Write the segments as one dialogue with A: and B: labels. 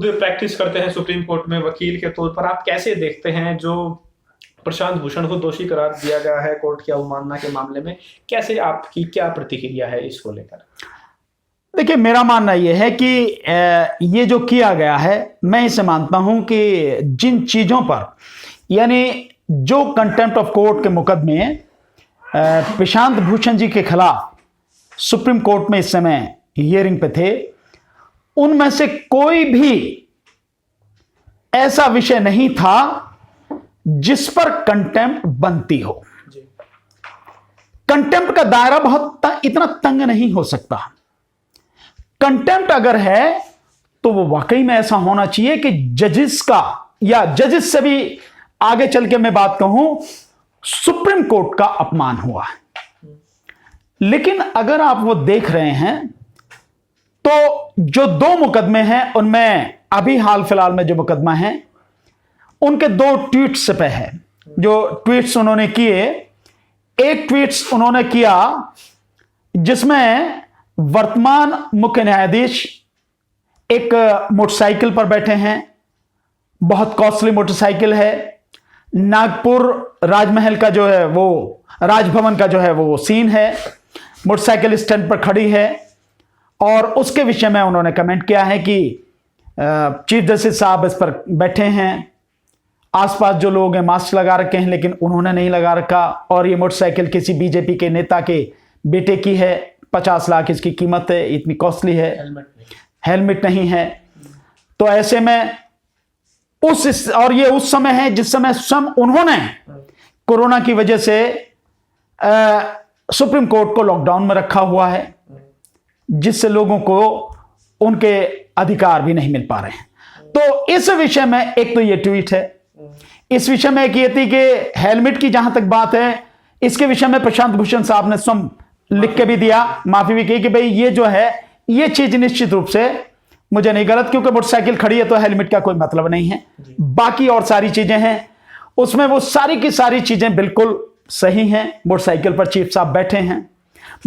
A: खुद प्रैक्टिस करते हैं सुप्रीम कोर्ट में वकील के तौर पर, आप कैसे देखते हैं जो प्रशांत भूषण को दोषी करार दिया गया है कोर्ट की अवमानना के मामले में? कैसे, आपकी क्या प्रतिक्रिया है इसको लेकर?
B: देखिए, मेरा मानना यह है कि ये जो किया गया है, मैं इसे मानता हूं कि जिन चीजों पर, यानी जो कंटेम्प्ट ऑफ कोर्ट के मुकदमे प्रशांत भूषण जी के खिलाफ सुप्रीम कोर्ट में इस समय हियरिंग पे थे, उनमें से कोई भी ऐसा विषय नहीं था जिस पर कंटेम्प्ट बनती हो। कंटेम्प्ट का दायरा बहुत इतना तंग नहीं हो सकता। कंटेम्प्ट अगर है तो वो वाकई में ऐसा होना चाहिए कि जजेस का, या जजेस से भी आगे चल के मैं बात कहूं, सुप्रीम कोर्ट का अपमान हुआ है। लेकिन अगर आप वो देख रहे हैं तो जो दो मुकदमे हैं उनमें अभी हाल फिलहाल में जो मुकदमा है उनके दो ट्वीट्स पे है। जो ट्वीट्स उन्होंने किए, एक ट्वीट्स उन्होंने किया जिसमें वर्तमान मुख्य न्यायाधीश एक मोटरसाइकिल पर बैठे हैं, बहुत कॉस्टली मोटरसाइकिल है, नागपुर राजमहल का जो है वो, राजभवन का जो है वो सीन है, मोटरसाइकिल स्टैंड पर खड़ी है, और उसके विषय में उन्होंने कमेंट किया है कि चीफ जस्टिस साहब इस पर बैठे हैं, आसपास जो लोग हैं मास्क लगा रखे हैं लेकिन उन्होंने नहीं लगा रखा, और ये मोटरसाइकिल किसी बीजेपी के नेता के बेटे की है, 50 लाख इसकी कीमत है, इतनी कॉस्टली है, हेलमेट नहीं है। तो ऐसे में और ये उस समय है जिस समय उन्होंने कोरोना की वजह से सुप्रीम कोर्ट को लॉकडाउन में रखा हुआ है, जिससे लोगों को उनके अधिकार भी नहीं मिल पा रहे हैं। तो इस विषय में एक तो ये ट्वीट है, इस विषय में एक ये थी कि हेलमेट की जहां तक बात है, इसके विषय में प्रशांत भूषण साहब ने स्वयं लिख के भी दिया, माफी भी की कि भाई ये जो है ये चीज निश्चित रूप से मुझे नहीं गलत, क्योंकि मोटरसाइकिल खड़ी है तो हेलमेट का कोई मतलब नहीं है, बाकी और सारी चीजें हैं उसमें वो सारी की सारी चीजें बिल्कुल सही हैं। मोटरसाइकिल पर चीफ साहब बैठे हैं,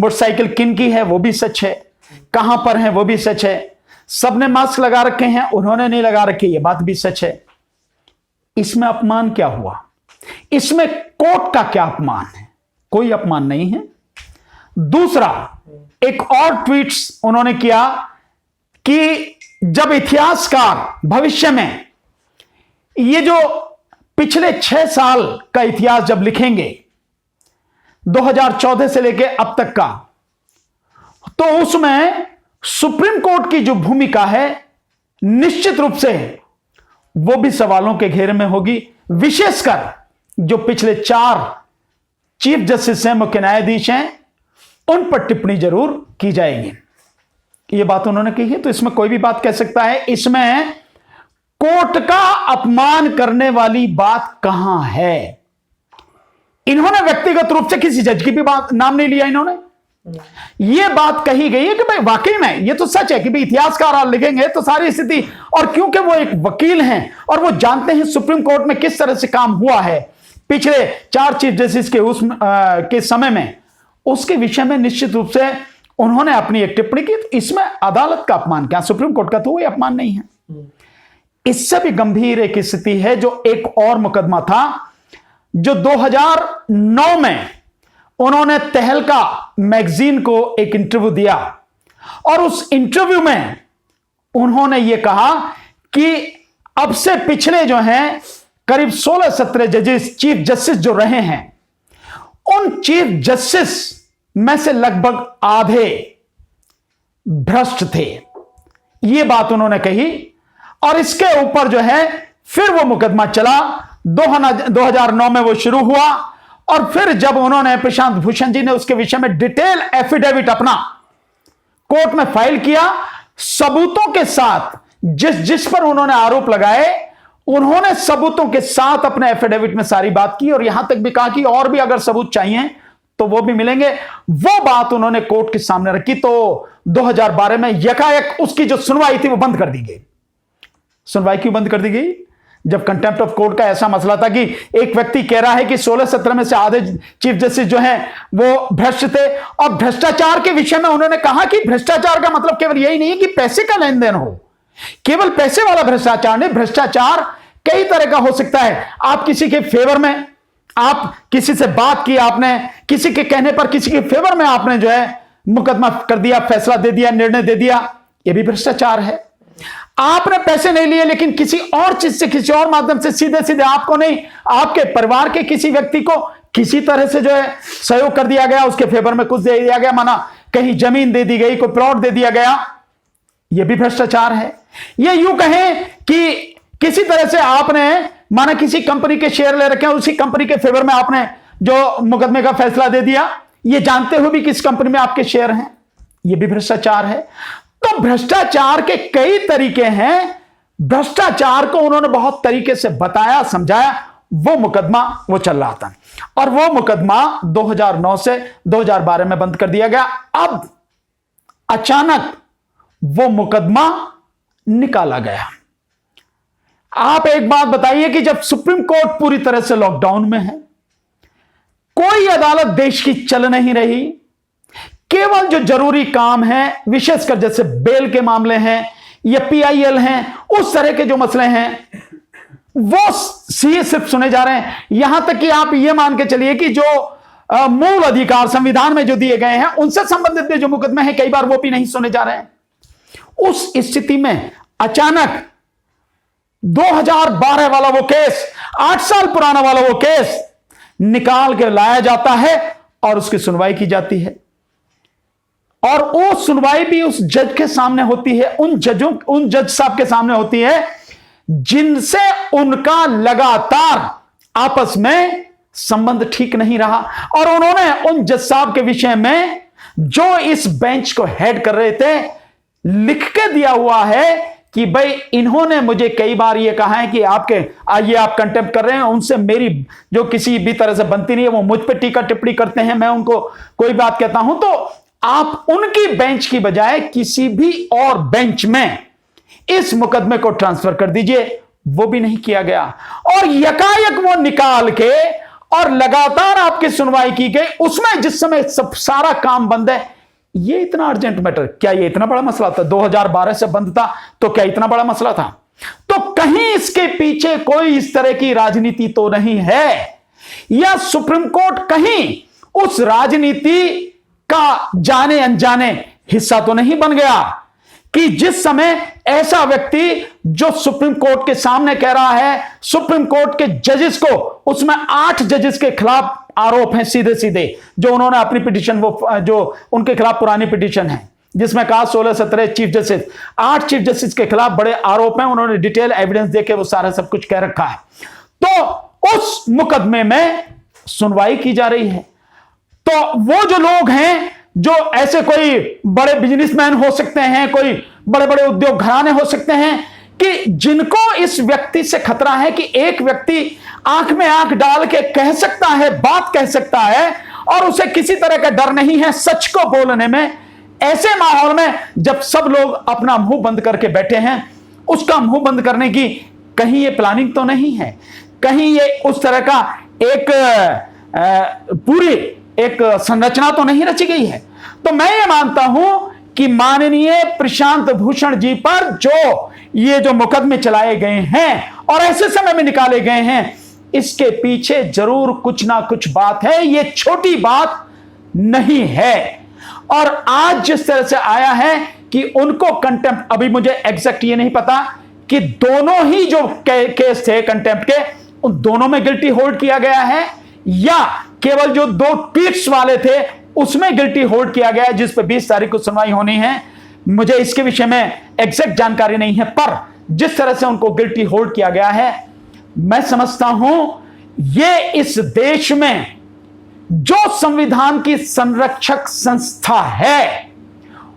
B: मोटरसाइकिल किन की है वो भी सच है, कहां पर है वो भी सच है, सबने मास्क लगा रखे हैं, उन्होंने नहीं लगा रखे ये बात भी सच है। इसमें अपमान क्या हुआ? इसमें कोर्ट का क्या अपमान है? कोई अपमान नहीं है। दूसरा, एक और ट्वीट्स उन्होंने किया कि जब इतिहासकार भविष्य में ये जो पिछले 6 साल का इतिहास जब लिखेंगे 2014 से लेकर अब तक का, तो उसमें सुप्रीम कोर्ट की जो भूमिका है निश्चित रूप से वो भी सवालों के घेरे में होगी, विशेषकर जो पिछले 4 चीफ जस्टिस हैं, मुख्य न्यायाधीश हैं, उन पर टिप्पणी जरूर की जाएगी। ये बात उन्होंने कही है, तो इसमें कोई भी बात कह सकता है। इसमें कोर्ट का अपमान करने वाली बात कहां है? इन्होंने व्यक्तिगत रूप से किसी जज की भी बात नाम नहीं लिया, इन्होंने ये बात कही गई है कि भाई वाकई में ये तो सच है कि भाई इतिहासकार लिखेंगे तो सारी स्थिति, और क्योंकि वो एक वकील हैं और वो जानते हैं सुप्रीम कोर्ट में किस तरह से काम हुआ है पिछले 4 चीफ जस्टिस के के समय में, उसके विषय में निश्चित रूप से उन्होंने अपनी एक टिप्पणी की। तो इसमें अदालत का अपमान क्या, सुप्रीम कोर्ट का तो कोई अपमान नहीं है। इससे भी गंभीर एक स्थिति है जो एक और मुकदमा था जो 2009 में उन्होंने तहलका मैगजीन को एक इंटरव्यू दिया, और उस इंटरव्यू में उन्होंने ये कहा कि अब से पिछले जो हैं करीब 16-17 जजेस, चीफ जस्टिस जो रहे हैं, उन चीफ जस्टिस में से लगभग आधे भ्रष्ट थे। ये बात उन्होंने कही, और इसके ऊपर जो है फिर वो मुकदमा चला, 2009 में वो शुरू हुआ, और फिर जब उन्होंने, प्रशांत भूषण जी ने उसके विषय में डिटेल एफिडेविट अपना कोर्ट में फाइल किया, सबूतों के साथ, जिस पर उन्होंने आरोप लगाए उन्होंने सबूतों के साथ अपने एफिडेविट में सारी बात की, और यहां तक भी कहा कि और भी अगर सबूत चाहिए तो वो भी मिलेंगे। वो बात उन्होंने कोर्ट के सामने रखी, तो 2012 में यकायक उसकी जो सुनवाई थी वो बंद कर दी गई। सुनवाई क्यों बंद कर दी गई? जब कंटेम्प्ट ऑफ कोर्ट का ऐसा मसला था कि एक व्यक्ति कह रहा है कि 16-17 में से आधे चीफ जस्टिस जो हैं वो भ्रष्ट थे, और भ्रष्टाचार के विषय में उन्होंने कहा कि भ्रष्टाचार का मतलब केवल यही नहीं है कि पैसे का लेन देन हो, केवल पैसे वाला भ्रष्टाचार नहीं, भ्रष्टाचार कई तरह का हो सकता है। आप किसी के फेवर में, आप किसी से बात की, आपने किसी के कहने पर किसी के फेवर में आपने जो है मुकदमा कर दिया, फैसला दे दिया, निर्णय दे दिया, यह भी भ्रष्टाचार है। आपने पैसे नहीं लिए लेकिन किसी और चीज से, किसी और माध्यम से सीधे सीधे आपको नहीं, आपके परिवार के किसी व्यक्ति को किसी तरह से जो है सहयोग कर दिया गया, उसके फेवर में कुछ दे दिया गया, माना कहीं जमीन दे दी गई, कोई प्लॉट दे दिया गया, यह भी भ्रष्टाचार है। यह यूं कहें कि किसी तरह से आपने माना किसी कंपनी के शेयर ले रखे हैं, उसी कंपनी के फेवर में आपने जो मुकदमे का फैसला दे दिया, यह जानते हुए भी किस कंपनी में आपके शेयर हैं, यह भी भ्रष्टाचार है। तो भ्रष्टाचार के कई तरीके हैं। भ्रष्टाचार को उन्होंने बहुत तरीके से बताया, समझाया, वो मुकदमा वो चल रहा था और वो मुकदमा 2009 से 2012 में बंद कर दिया गया। अब अचानक वो मुकदमा निकाला गया। आप एक बात बताइए कि जब सुप्रीम कोर्ट पूरी तरह से लॉकडाउन में है, कोई अदालत देश की चल नहीं रही, केवल जो जरूरी काम है, विशेषकर जैसे बेल के मामले हैं या पीआईएल हैं, उस तरह के जो मसले हैं वो सिर्फ सुने जा रहे हैं। यहां तक कि आप ये मान के चलिए कि जो मूल अधिकार संविधान में जो दिए गए हैं उनसे संबंधित जो मुकदमे हैं कई बार वो भी नहीं सुने जा रहे हैं। उस स्थिति में अचानक 2012 वाला वो केस, 8 साल पुराना वाला वो केस निकाल के लाया जाता है और उसकी सुनवाई की जाती है। और वो सुनवाई भी उस जज के सामने होती है, उन जज साहब के सामने होती है जिनसे उनका लगातार आपस में संबंध ठीक नहीं रहा। और उन्होंने उन जज साहब के विषय में जो इस बेंच को हेड कर रहे थे लिख के दिया हुआ है कि भाई इन्होंने मुझे कई बार ये कहा है कि ये आप कंटेम्प्ट कर रहे हैं, उनसे मेरी जो किसी भी तरह से बनती नहीं है, वो मुझ पे टीका टिप्पणी करते हैं, मैं उनको कोई बात कहता हूं तो आप उनकी बेंच की बजाय किसी भी और बेंच में इस मुकदमे को ट्रांसफर कर दीजिए। वो भी नहीं किया गया और यकायक वो निकाल के और लगातार आपकी सुनवाई की गई। उसमें जिस समय सब सारा काम बंद है, ये इतना अर्जेंट मैटर, क्या ये इतना बड़ा मसला था? 2012 से बंद था तो क्या इतना बड़ा मसला था? तो कहीं इसके पीछे कोई इस तरह की राजनीति तो नहीं है, या सुप्रीम कोर्ट कहीं उस राजनीति का जाने अनजाने हिस्सा तो नहीं बन गया कि जिस समय ऐसा व्यक्ति जो सुप्रीम कोर्ट के सामने कह रहा है, सुप्रीम कोर्ट के जजेस को, उसमें 8 जजेस के खिलाफ आरोप हैं सीधे सीधे, जो उन्होंने अपनी पिटीशन, वो जो उनके खिलाफ पुरानी पिटीशन है जिसमें कहा 16-17 चीफ जस्टिस, 8 चीफ जस्टिस के खिलाफ बड़े आरोप हैं, उन्होंने डिटेल एविडेंस देके वो सारा सब कुछ कह रखा है। तो उस मुकदमे में सुनवाई की जा रही है। तो वो जो लोग हैं, जो ऐसे कोई बड़े बिजनेसमैन हो सकते हैं, कोई बड़े बड़े उद्योग घराने हो सकते हैं कि जिनको इस व्यक्ति से खतरा है कि एक व्यक्ति आंख में आंख डाल के कह सकता है, बात कह सकता है और उसे किसी तरह का डर नहीं है सच को बोलने में, ऐसे माहौल में जब सब लोग अपना मुंह बंद करके बैठे हैं, उसका मुंह बंद करने की कहीं ये प्लानिंग तो नहीं है, कहीं ये उस तरह का एक पूरी एक संरचना तो नहीं रची गई है। तो मैं ये मानता हूं कि माननीय प्रशांत भूषण जी पर ये जो मुकदमे चलाए गए हैं और ऐसे समय में निकाले गए हैं, इसके पीछे जरूर कुछ ना कुछ बात है, ये छोटी बात नहीं है। और आज जिस तरह से आया है कि उनको कंटेम्प्ट, अभी मुझे एग्जैक्ट ये नहीं पता कि दोनों ही जो केस थे कंटेम्प्ट के, उन दोनों में गिल्टी होल्ड किया गया है या केवल जो 2 ट्वीट्स वाले थे उसमें गिल्टी होल्ड किया गया है, जिस पर 20 तारीख को सुनवाई होनी है। मुझे इसके विषय में एग्जैक्ट जानकारी नहीं है, पर जिस तरह से उनको गिल्टी होल्ड किया गया है, मैं समझता हूं ये इस देश में जो संविधान की संरक्षक संस्था है,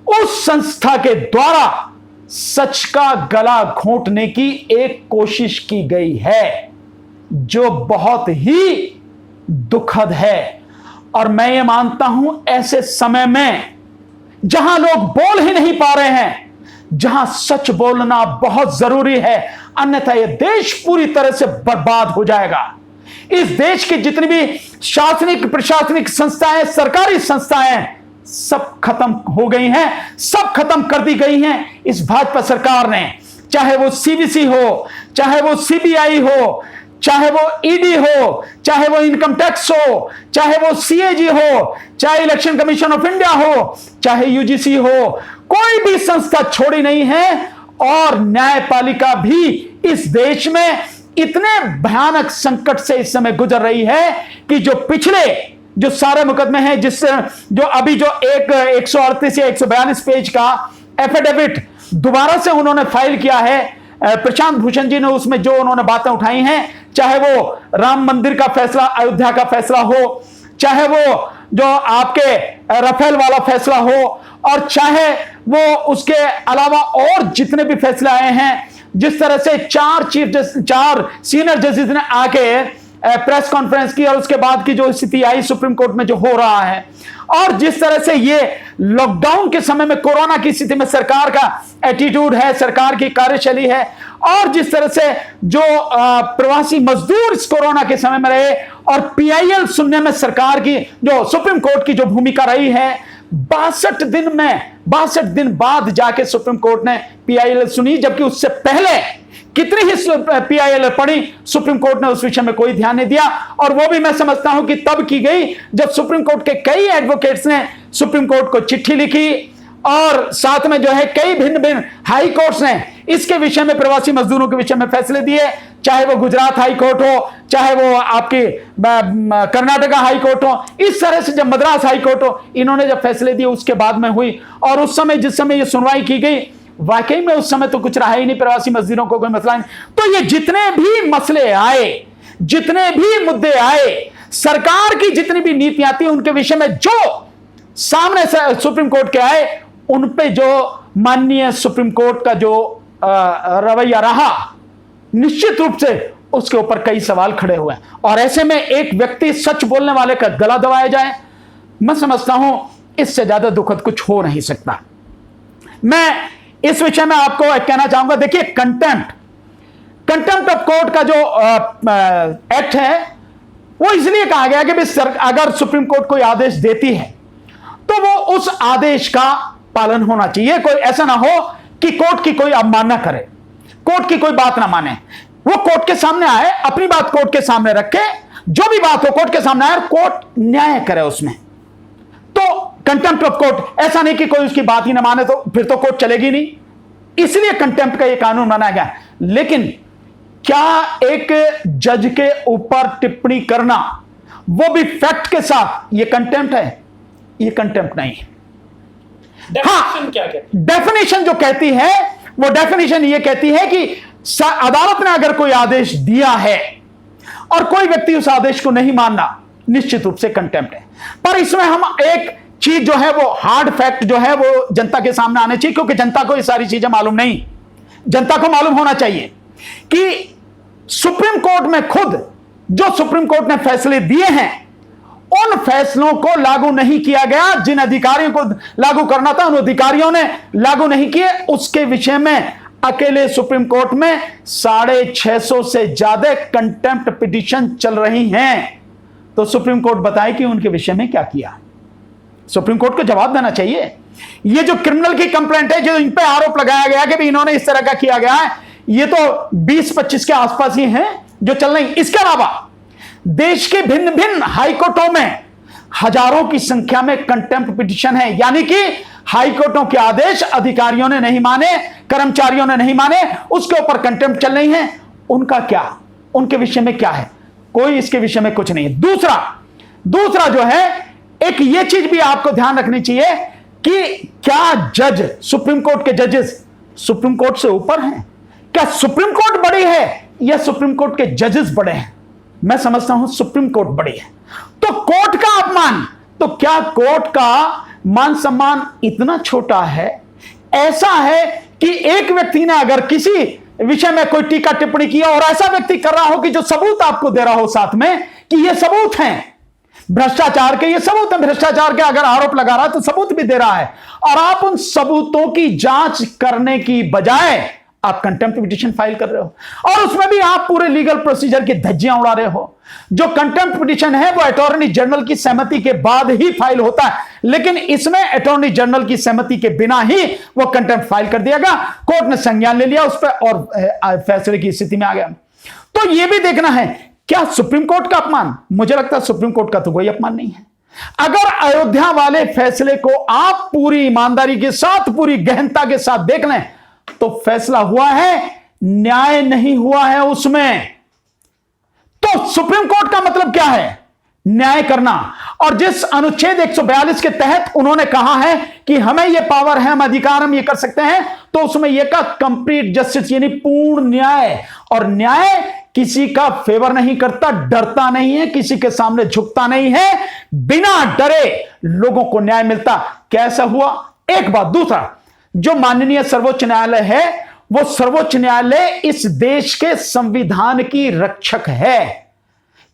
B: उस संस्था के द्वारा सच का गला घोंटने की एक कोशिश की गई है, जो बहुत ही दुखद है। और मैं ये मानता हूं ऐसे समय में जहां लोग बोल ही नहीं पा रहे हैं, जहां सच बोलना बहुत जरूरी है, अन्यथा यह देश पूरी तरह से बर्बाद हो जाएगा। इस देश की जितनी भी शासनिक प्रशासनिक संस्थाएं, सरकारी संस्थाएं, सब खत्म हो गई हैं, सब खत्म कर दी गई हैं इस भाजपा सरकार ने। चाहे वो सीवीसी हो, चाहे वो सीबीआई हो, चाहे वो ईडी हो, चाहे वो इनकम टैक्स हो, चाहे वो सीएजी हो, चाहे इलेक्शन कमीशन ऑफ इंडिया हो, चाहे यूजीसी हो, कोई भी संस्था छोड़ी नहीं है। और न्यायपालिका भी इस देश में इतने भयानक संकट से इस समय गुजर रही है कि जो पिछले जो सारे मुकदमे हैं, जिससे जो अभी जो 138 या 142 पेज का एफिडेविट दोबारा से उन्होंने फाइल किया है प्रशांत भूषण जी ने, उसमें जो उन्होंने बातें उठाई हैं, चाहे वो राम मंदिर का फैसला, अयोध्या का फैसला हो, चाहे वो जो आपके राफेल वाला फैसला हो, और चाहे वो उसके अलावा और जितने भी फैसले आए हैं, जिस तरह से 4 सीनियर जजेस ने आके प्रेस कॉन्फ्रेंस की और उसके बाद की जो स्थिति आई सुप्रीम कोर्ट में जो हो रहा है, और जिस तरह से ये लॉकडाउन के समय में कोरोना की स्थिति में सरकार का एटीट्यूड है, सरकार की कार्यशैली है, और जिस तरह से जो प्रवासी मजदूर इस कोरोना के समय में रहे, और पीआईएल सुनने में सरकार की जो सुप्रीम कोर्ट की जो भूमिका रही है, 62 दिन बाद जाके सुप्रीम कोर्ट ने पीआईएल सुनी, जबकि उससे पहले कितनी ही पीआईएल पढ़ी, सुप्रीम कोर्ट ने उस विषय में कोई ध्यान नहीं दिया। और वो भी मैं समझता हूं कि तब की गई जब सुप्रीम कोर्ट के कई एडवोकेट्स ने सुप्रीम कोर्ट को चिट्ठी लिखी, और साथ में जो है कई भिन्न भिन्न हाई कोर्ट्स ने इसके विषय में, प्रवासी मजदूरों के विषय में फैसले दिए, चाहे वो गुजरात हाई कोर्ट हो, चाहे वो आपकी कर्नाटका हाई कोर्ट हो, इस तरह से जब मद्रास हाई कोर्ट हो, इन्होंने जब फैसले दिए उसके बाद में हुई। और उस समय जिस समय ये सुनवाई की गई, वाकई में उस समय तो कुछ रहा ही नहीं, प्रवासी मजदूरों को कोई मसला नहीं। तो ये जितने भी मसले आए, जितने भी मुद्दे आए, सरकार की जितनी भी नीतियां थी, उनके विषय में जो सामने से सुप्रीम कोर्ट के आए, उन पे जो माननीय सुप्रीम कोर्ट का जो रवैया रहा, निश्चित रूप से उसके ऊपर कई सवाल खड़े हुए। और ऐसे में एक व्यक्ति सच बोलने वाले का गला दबाया जाए, मैं समझता हूं इससे ज्यादा दुखद कुछ हो नहीं सकता। मैं इस विषय में आपको कहना चाहूंगा, देखिए कंटेम्प्ट ऑफ कोर्ट का जो एक्ट है, वो इसलिए कहा गया कि अगर सुप्रीम कोर्ट कोई आदेश देती है तो वो उस आदेश का पालन होना चाहिए। कोई ऐसा ना हो कि कोर्ट की कोई अवमानना करे, कोर्ट की कोई बात ना माने, वो कोर्ट के सामने आए, अपनी बात कोर्ट के सामने रखे, जो भी बात हो कोर्ट के सामने आए और कोर्ट न्याय करे उसमें। तो कंटेम्प्ट ऑफ कोर्ट, ऐसा नहीं कि कोई उसकी बात ही ना माने तो फिर तो कोर्ट चलेगी नहीं, इसलिए कंटेम्प्ट का ये कानून बनाया गया। लेकिन क्या एक जज के ऊपर टिप्पणी करना, वो भी फैक्ट के साथ, ये कंटेम्प्ट है? ये कंटेम्प्ट नहीं है।
A: डेफिनेशन क्या कहती है?
B: डेफिनेशन जो कहती है, वो डेफिनेशन ये कहती है कि अदालत ने अगर कोई आदेश दिया है और कोई व्यक्ति उस आदेश को नहीं मानना, निश्चित रूप से कंटेम्प्ट है। पर इसमें हम एक चीज जो है, वो हार्ड फैक्ट जो है वो जनता के सामने आने चाहिए, क्योंकि जनता को ये सारी चीजें मालूम नहीं। जनता को मालूम होना चाहिए कि सुप्रीम कोर्ट में खुद जो सुप्रीम कोर्ट ने फैसले दिए हैं, उन फैसलों को लागू नहीं किया गया। जिन अधिकारियों को लागू करना था, उन अधिकारियों ने लागू नहीं किए। उसके विषय में अकेले सुप्रीम कोर्ट में 650 से ज्यादा कंटेम्प्ट पिटीशन चल रही हैं। तो सुप्रीम कोर्ट बताए कि उनके विषय में क्या किया। सुप्रीम कोर्ट को जवाब देना चाहिए। ये जो क्रिमिनल की कंप्लेंट है, जो इन पे आरोप लगाया गया कि भी इन्होंने इस तरह का किया गया है, ये तो 20-25 के आसपास ही हैं जो चल रही। इसके अलावा देश के भिन्न भिन्न हाईकोर्टों में हजारों की संख्या में कंटेम्प्ट पिटीशन है, यानी कि हाईकोर्टों के आदेश अधिकारियों ने नहीं माने, कर्मचारियों ने नहीं माने, उसके ऊपर कंटेम्प्ट चल रही है। उनका क्या, उनके विषय में क्या है? कोई इसके विषय में कुछ नहीं है। दूसरा जो है, एक ये चीज भी आपको ध्यान रखनी चाहिए कि क्या जज, सुप्रीम कोर्ट के जजेस सुप्रीम कोर्ट से ऊपर हैं? क्या सुप्रीम कोर्ट बड़ी है या सुप्रीम कोर्ट के जजेस बड़े हैं? मैं समझता हूं सुप्रीम कोर्ट बड़ी है। तो कोर्ट का अपमान, तो क्या कोर्ट का मान सम्मान इतना छोटा है? ऐसा है कि एक व्यक्ति ने अगर किसी विषय में कोई टीका टिप्पणी किया और ऐसा व्यक्ति कर रहा हो कि जो सबूत आपको दे रहा हो साथ में कि ये सबूत हैं भ्रष्टाचार के, ये सबूत है भ्रष्टाचार के, अगर आरोप लगा रहा है तो सबूत भी दे रहा है, और आप उन सबूतों की जांच करने की बजाय आप कंटेम्प्ट पिटीशन फाइल कर रहे हो और उसमें भी आप पूरे लीगल प्रोसीजर की धज्जियां उड़ा रहे हो। जो कंटेम्प्ट पिटीशन है वो अटॉर्नी जनरल की सहमति के बाद ही फाइल होता है, लेकिन इसमें अटॉर्नी जनरल की सहमति के बिना ही वो कंटेम्प्ट फाइल कर दिया गया। कोर्ट ने संज्ञान ले लिया उस पर और फैसले की स्थिति में आ गया। तो यह भी देखना है क्या सुप्रीम कोर्ट का अपमान? मुझे लगता है सुप्रीम कोर्ट का तो कोई अपमान नहीं है। अगर अयोध्या वाले फैसले को आप पूरी ईमानदारी के साथ, पूरी गहनता के साथ देख लें तो फैसला हुआ है, न्याय नहीं हुआ है उसमें। तो सुप्रीम कोर्ट का मतलब क्या है? न्याय करना। और जिस अनुच्छेद 142 के तहत उन्होंने कहा है कि हमें यह पावर है, हम अधिकार, हम ये कर सकते हैं, तो उसमें यह का कंप्लीट जस्टिस यानी पूर्ण न्याय। और न्याय किसी का फेवर नहीं करता, डरता नहीं है, किसी के सामने झुकता नहीं है, बिना डरे लोगों को न्याय मिलता। कैसा हुआ? एक बात। दूसरा, जो माननीय सर्वोच्च न्यायालय है वो सर्वोच्च न्यायालय इस देश के संविधान की रक्षक है।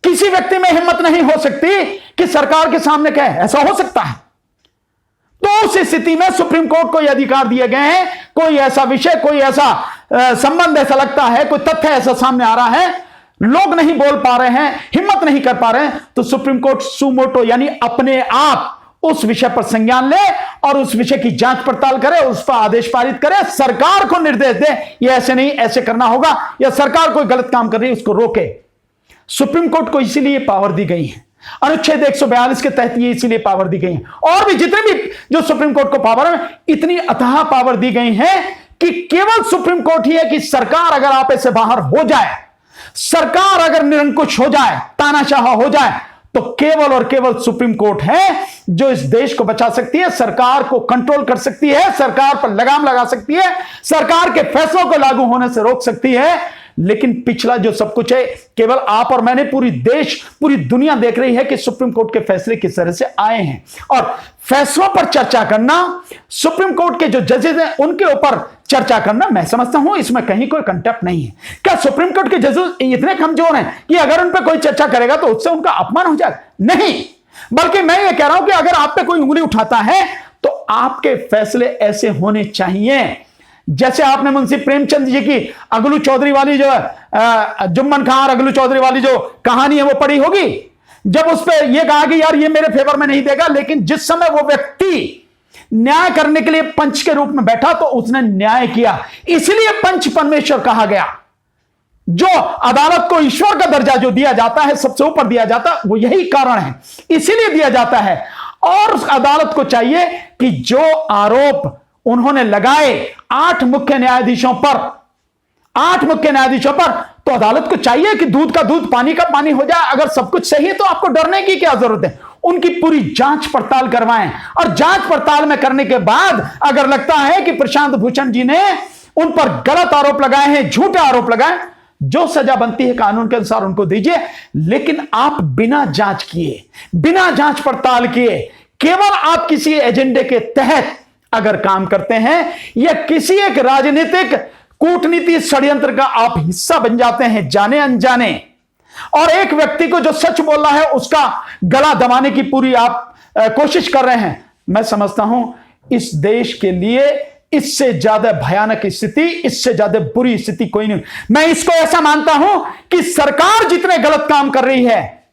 B: किसी व्यक्ति में हिम्मत नहीं हो सकती कि सरकार के सामने कहे, ऐसा हो सकता है। तो उस स्थिति में सुप्रीम कोर्ट को यह अधिकार दिए गए हैं, कोई ऐसा विषय, कोई ऐसा संबंध ऐसा लगता है, कोई तथ्य ऐसा सामने आ रहा है, लोग नहीं बोल पा रहे हैं, हिम्मत नहीं कर पा रहे हैं, तो सुप्रीम कोर्ट सुमोटो यानी अपने आप उस विषय पर संज्ञान ले और उस विषय की जांच पड़ताल करे, उस पर आदेश पारित करे, सरकार को निर्देश दे ये ऐसे नहीं, ऐसे करना होगा, या सरकार कोई गलत काम कर रही है उसको रोके। सुप्रीम कोर्ट को इसीलिए पावर दी गई है, अनुच्छेद 142 के तहत ये इसीलिए पावर दी गई है। और भी जितने भी जो सुप्रीम कोर्ट को पावर है, इतनी अथाह पावर दी गई है कि केवल सुप्रीम कोर्ट ही है कि सरकार अगर आपे से बाहर हो जाए, सरकार अगर निरंकुश हो जाए, तानाशाह हो जाए, तो केवल और केवल सुप्रीम कोर्ट है जो इस देश को बचा सकती है, सरकार को कंट्रोल कर सकती है, सरकार पर लगाम लगा सकती है, सरकार के फैसलों को लागू होने से रोक सकती है। लेकिन पिछला जो सब कुछ है, केवल आप और मैंने, पूरी देश, पूरी दुनिया देख रही है कि सुप्रीम कोर्ट के फैसले किस तरह से आए हैं। और फैसलों पर चर्चा करना, सुप्रीम कोर्ट के जो जजेस हैं उनके ऊपर चर्चा करना, मैं समझता हूं इसमें कहीं कोई कंटेप्ट नहीं है। क्या सुप्रीम कोर्ट के जजेस इतने कमजोर हैं कि अगर उन पर कोई चर्चा करेगा तो उससे उनका अपमान हो जाएगा? नहीं, बल्कि मैं ये कह रहा हूं कि अगर आप पे कोई उंगली उठाता है तो आपके फैसले ऐसे होने चाहिए जैसे आपने मुंशी प्रेमचंद जी की अगलू चौधरी वाली जो जुम्मन खां और अगलू चौधरी वाली जो कहानी है वो पढ़ी होगी, जब उस पर यह कहा कि यार ये मेरे फेवर में नहीं देगा, लेकिन जिस समय वो व्यक्ति न्याय करने के लिए पंच के रूप में बैठा तो उसने न्याय किया। इसलिए पंच परमेश्वर कहा गया। जो अदालत को ईश्वर का दर्जा जो दिया जाता है, सबसे ऊपर दिया जाता है, वो यही कारण है, इसीलिए दिया जाता है। और उस अदालत को चाहिए कि जो आरोप उन्होंने लगाए 8 मुख्य न्यायाधीशों पर, तो अदालत को चाहिए कि दूध का दूध, पानी का पानी हो जाए। अगर सब कुछ सही है तो आपको डरने की क्या जरूरत है? उनकी पूरी जांच पड़ताल करवाएं, और जांच पड़ताल में करने के बाद अगर लगता है कि प्रशांत भूषण जी ने उन पर गलत आरोप लगाए हैं, झूठे आरोप लगाए, जो सजा बनती है कानून के अनुसार उनको दीजिए। लेकिन आप बिना जांच किए, बिना जांच पड़ताल किए, केवल आप किसी एजेंडे के तहत अगर काम करते हैं या किसी एक राजनीतिक कूटनीति षड्यंत्र का आप हिस्सा बन जाते हैं जाने अनजाने, और एक व्यक्ति को जो सच बोल रहा है उसका गला दबाने की पूरी आप कोशिश कर रहे हैं, मैं समझता हूं इस देश के लिए इससे ज्यादा भयानक स्थिति, इससे ज्यादा बुरी स्थिति कोई नहीं। मैं इसको ऐसा मानता हूं कि सरकार जितने गलत काम कर रही है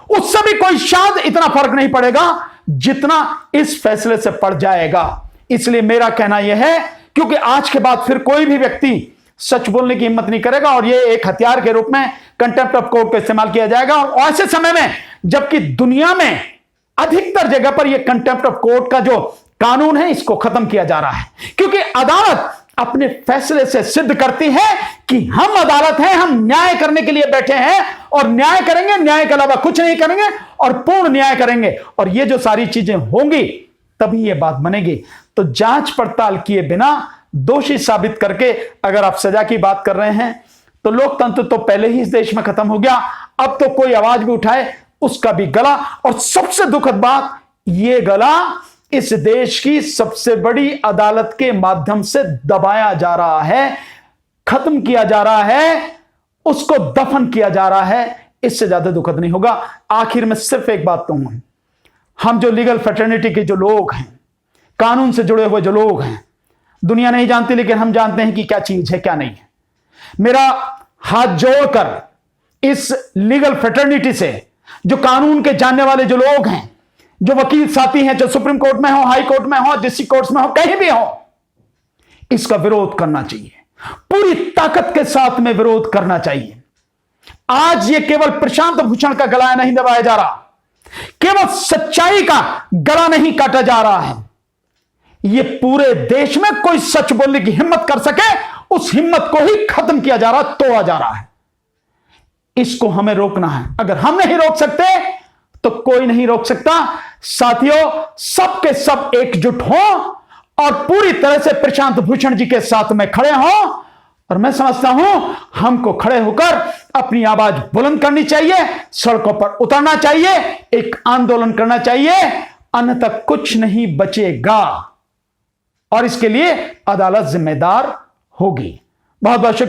B: उससे भी कोई शायद इतना फर्क नहीं पड़ेगा जितना इस फैसले से पड़ जाएगा। इसलिए मेरा कहना यह है, क्योंकि आज के बाद फिर कोई भी व्यक्ति सच बोलने की हिम्मत नहीं करेगा और यह एक हथियार के रूप में कंटेम्प्ट ऑफ कोर्ट का इस्तेमाल किया जाएगा। और ऐसे समय में जबकि दुनिया में अधिकतर जगह पर यह कंटेम्प्ट ऑफ कोर्ट का जो कानून है इसको खत्म किया जा रहा है, क्योंकि अदालत अपने फैसले से सिद्ध करती है कि हम अदालत हैं, हम न्याय करने के लिए बैठे हैं और न्याय करेंगे, न्याय के अलावा कुछ नहीं करेंगे और पूर्ण न्याय करेंगे। और ये जो सारी चीजें होंगी तभी ये बात बनेगी। तो जांच पड़ताल किए बिना दोषी साबित करके अगर आप सजा की बात कर रहे हैं तो लोकतंत्र तो पहले ही इस देश में खत्म हो गया। अब तो कोई आवाज भी उठाए उसका भी गला, और सबसे दुखद बात, ये गला इस देश की सबसे बड़ी अदालत के माध्यम से दबाया जा रहा है, खत्म किया जा रहा है, उसको दफन किया जा रहा है। इससे ज्यादा दुखद नहीं होगा। आखिर में सिर्फ एक बात कहूंगा, हम जो लीगल फ्रेटर्निटी के जो लोग हैं, कानून से जुड़े हुए जो लोग हैं, दुनिया नहीं जानती, लेकिन हम जानते हैं कि क्या चीज है क्या नहीं है। मेरा हाथ जोड़कर इस लीगल फ्रेटर्निटी से, जो कानून के जानने वाले जो लोग हैं, जो वकील साथी हैं, जो सुप्रीम कोर्ट में हो, हाई कोर्ट में हो, डिस्ट्रिक्ट कोर्ट्स में हो, कहीं भी हो, इसका विरोध करना चाहिए, पूरी ताकत के साथ में विरोध करना चाहिए। आज ये केवल प्रशांत भूषण का गला नहीं दबाया जा रहा, केवल सच्चाई का गला नहीं काटा जा रहा है, ये पूरे देश में कोई सच बोलने की हिम्मत कर सके, उस हिम्मत को ही खत्म किया जा रहा, तोड़ा जा रहा है। इसको हमें रोकना है। अगर हम नहीं रोक सकते तो कोई नहीं रोक सकता। साथियों, सबके सब एकजुट हो और पूरी तरह से प्रशांत भूषण जी के साथ में खड़े हो। और मैं समझता हूं हमको खड़े होकर अपनी आवाज बुलंद करनी चाहिए, सड़कों पर उतरना चाहिए, एक आंदोलन करना चाहिए, अन्यथा कुछ नहीं बचेगा और इसके लिए अदालत जिम्मेदार होगी। बहुत बहुत शुक्रिया।